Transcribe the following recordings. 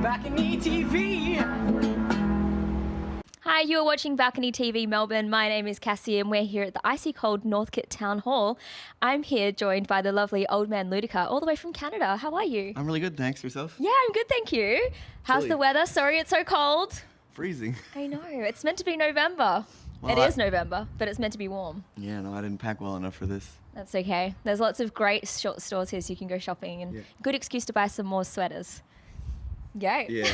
Balcony TV. Hi, you are watching Balcony TV Melbourne. My name is Cassie and we're here at the icy cold Northcote Town Hall. I'm here joined by the lovely old Man Luedecke all the way from Canada. How are you? I'm really good, thanks. Yourself? Yeah, I'm good, thank you. How's Chilly. the weather? Sorry it's so cold. Freezing. I know, it's meant to be November. Well, it is November, but it's meant to be warm. Yeah, no, I didn't pack well enough for this. That's okay. There's lots of great short stores here so you can go shopping and good excuse to buy some more sweaters. Yay. Yeah.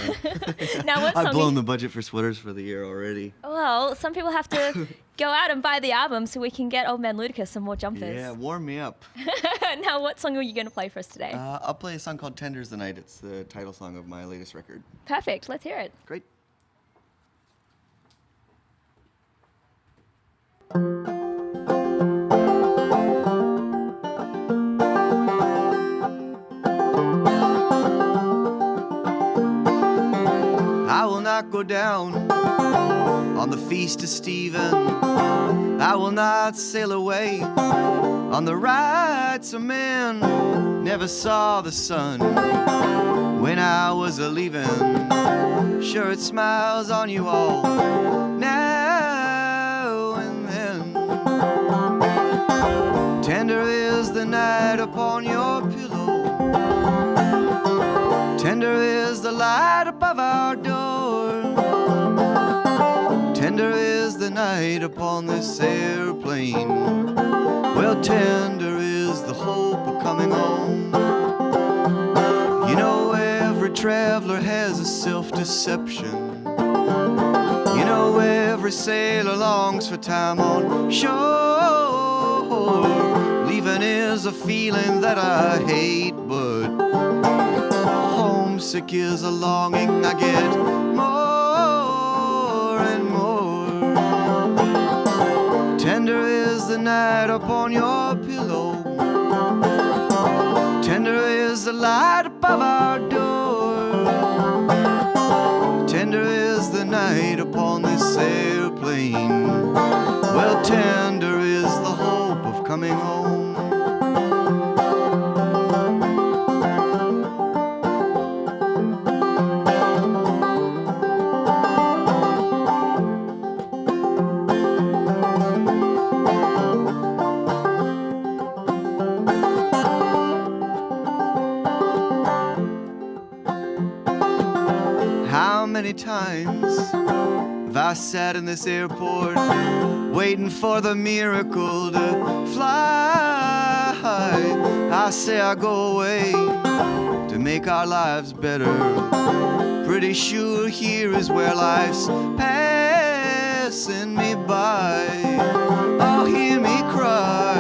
Now, what I've song blown the budget for sweaters for the year already. Well, some people have to go out and buy the album so we can get old Man Luedecke some more jumpers. Yeah, warm me up. Now, what song are you going to play for us today? I'll play a song called Tender's the Night. It's the title song of my latest record. Perfect. Let's hear it. Great. I will not go down on the feast of Stephen. I will not sail away on the rights of men. Never saw the sun when I was a-leaving. Sure it smiles on you all now and then. Tender is the night upon your pillow. Tender is the light above our door. Tender is the night upon this airplane. Well, tender is the hope of coming home. You know, every traveler has a self-deception. You know, every sailor longs for time on shore. Leaving is a feeling that I hate, but homesick is a longing I get more and more. Tender is the night upon your pillow. Tender is the light above our door. Tender is the night upon this airplane. Well, tender is the hope of coming home. How many times have I sat in this airport waiting for the miracle to fly? I say I go away to make our lives better. Pretty sure here is where life's passing me by. Oh, hear me cry.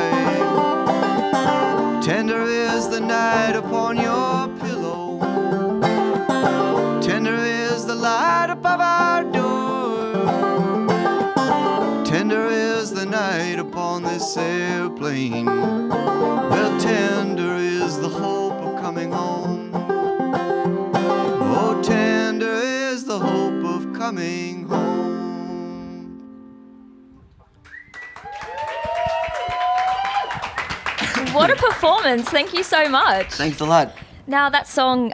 Tender is the night upon your pillow. Tender is the light above our door. Tender is the night upon this airplane. Well, tender is the hope of coming home. Oh, tender is the hope of coming home. What a performance. Thank you so much. Thanks a lot. Now, that song,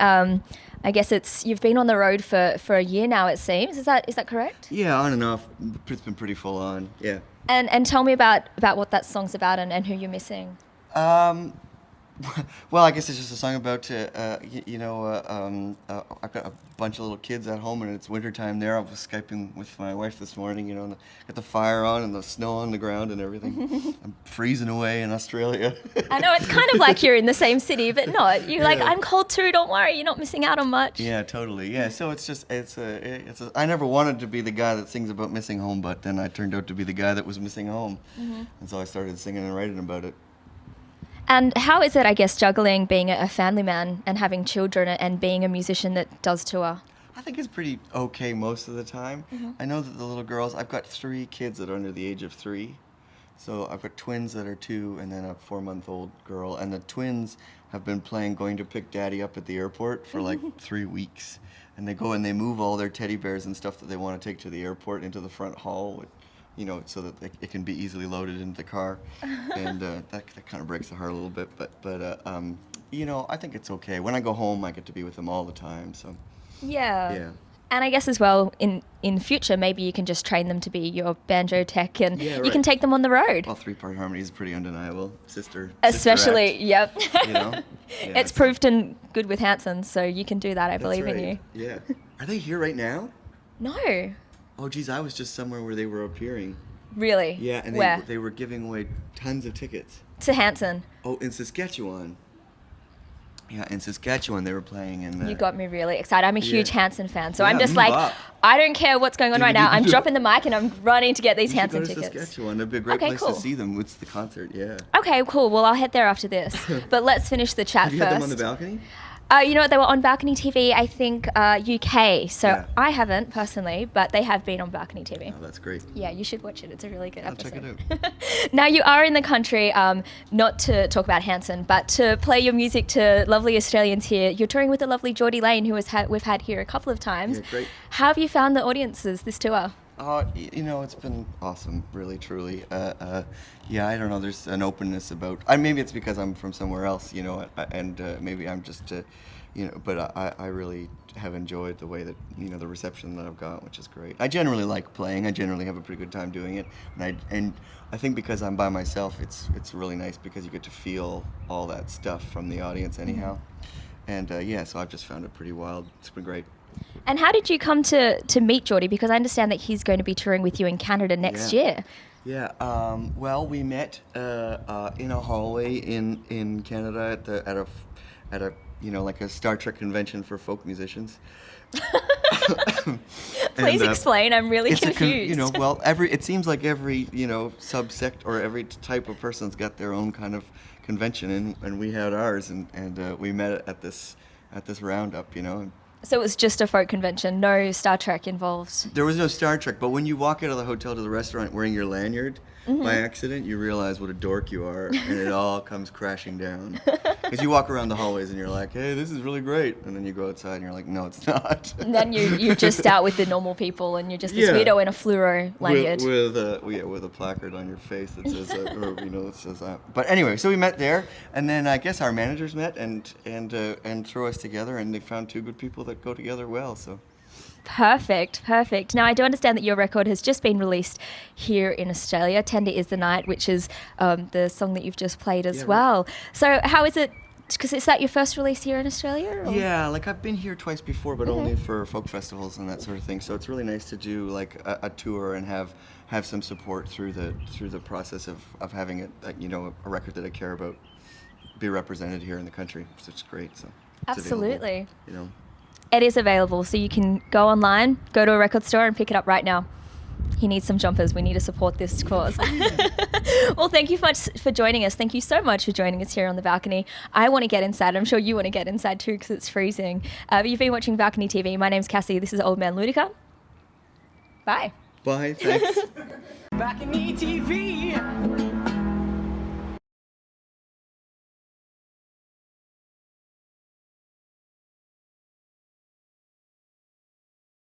I guess you've been on the road for a year now, it seems. Is that correct? Yeah, on and off. It's been pretty full on. Yeah. And tell me about what that song's about and who you're missing. Well, I guess it's just a song about, I've got a bunch of little kids at home and it's wintertime there. I was Skyping with my wife this morning, and got the fire on and the snow on the ground and everything. I'm freezing away in Australia. I know, it's kind of like you're in the same city, but not. You're like, I'm cold too, don't worry, you're not missing out on much. Yeah, totally. Yeah, so I never wanted to be the guy that sings about missing home, but then I turned out to be the guy that was missing home. And so I started singing and writing about it. And how is it, I guess, juggling being a family man and having children and being a musician that does tour? I think it's pretty okay most of the time. I know that the little girls, I've got 3 kids that are under the age of 3. So I've got twins that are 2 and then a 4-month-old girl. And the twins have been playing Going to Pick Daddy Up at the airport for like 3 weeks. And they go and they move all their teddy bears and stuff that they want to take to the airport into the front hall, so that it can be easily loaded into the car. And that kind of breaks the heart a little bit. But I think it's okay. When I go home, I get to be with them all the time. So Yeah. Yeah. And I guess as well, in future, maybe you can just train them to be your banjo tech, and Yeah, you right. can take them on the road. Well, 3-part harmony is pretty undeniable. Sister Especially, act, yep. you know? Yeah, It's so- proved and good with Hanson, so you can do that. I That's believe in right. you. Yeah. Are they here right now? No, Oh, geez, I was just somewhere where they were appearing. really. Yeah, and Where? they were giving away tons of tickets. To Hanson. Oh, in Saskatchewan. Yeah, in Saskatchewan they were playing, and You got me really excited. I'm a huge Yeah. Hanson fan, so Yeah, I'm just me like, bop. I don't care what's going on right now. I'm dropping the mic and I'm running to get these you should Hanson go to tickets. Saskatchewan. That'd be a great Okay, place cool. to see them. It's the concert, yeah. Okay, cool. Well, I'll head there after this. But let's finish the chat Have you first. had them on the balcony? You know what? They were on Balcony TV, I think, UK. So Yeah. I haven't personally, but they have been on Balcony TV. Oh, that's great. Yeah, you should watch it. It's a really good I'll check episode. it out. Now, you are in the country, not to talk about Hanson, but to play your music to lovely Australians here. You're touring with the lovely Geordie Lane, who we've had here a couple of times. Yeah, great. How have you found the audiences this tour? You know, it's been awesome, really, truly. Yeah, I don't know. There's an openness about. Maybe it's because I'm from somewhere else, you know, and maybe I'm just, you know. But I really have enjoyed the way that the reception that I've got, which is great. I generally like playing. I generally have a pretty good time doing it, and I think because I'm by myself, it's really nice because you get to feel all that stuff from the audience anyhow. And yeah, so I've just found it pretty wild. It's been great. And how did you come to meet Geordie? Because I understand that he's going to be touring with you in Canada next year. Yeah. Well, we met in a hallway in Canada at a like a Star Trek convention for folk musicians. Please And, explain. I'm really it's confused. it seems like every subsect or every type of person's got their own kind of convention, and we had ours, and we met at this roundup, So it was just a folk convention, no Star Trek involved. There was no Star Trek, but when you walk out of the hotel to the restaurant wearing your lanyard, by accident, you realize what a dork you are, and it all comes crashing down. Because you walk around the hallways and you're like, hey, this is really great. And then you go outside and you're like, no, it's not. And then you're just out with the normal people, and you're just this Yeah. weirdo in a fluoro lanyard. With a placard on your face that says that says that. But anyway, so we met there, and then I guess our managers met and threw us together, and they found two good people that go together well. So. Perfect. Now, I do understand that your record has just been released here in Australia. Tender is the Night, which is the song that you've just played as well. So how is it, because is that your first release here in Australia? Or? Yeah, like I've been here twice before, but only for folk festivals and that sort of thing. So it's really nice to do like a tour and have some support through the process of having it, a record that I care about be represented here in the country. So it's great. So it's Absolutely. available, It is available, so you can go online, go to a record store and pick it up right now. He needs some jumpers. We need to support this cause. Well, thank you much for joining us. Thank you so much for joining us here on the balcony. I want to get inside. I'm sure you want to get inside too because it's freezing. But you've been watching Balcony TV. My name's Cassie. This is Old Man Luedecke. Bye. Bye, thanks. Balcony TV.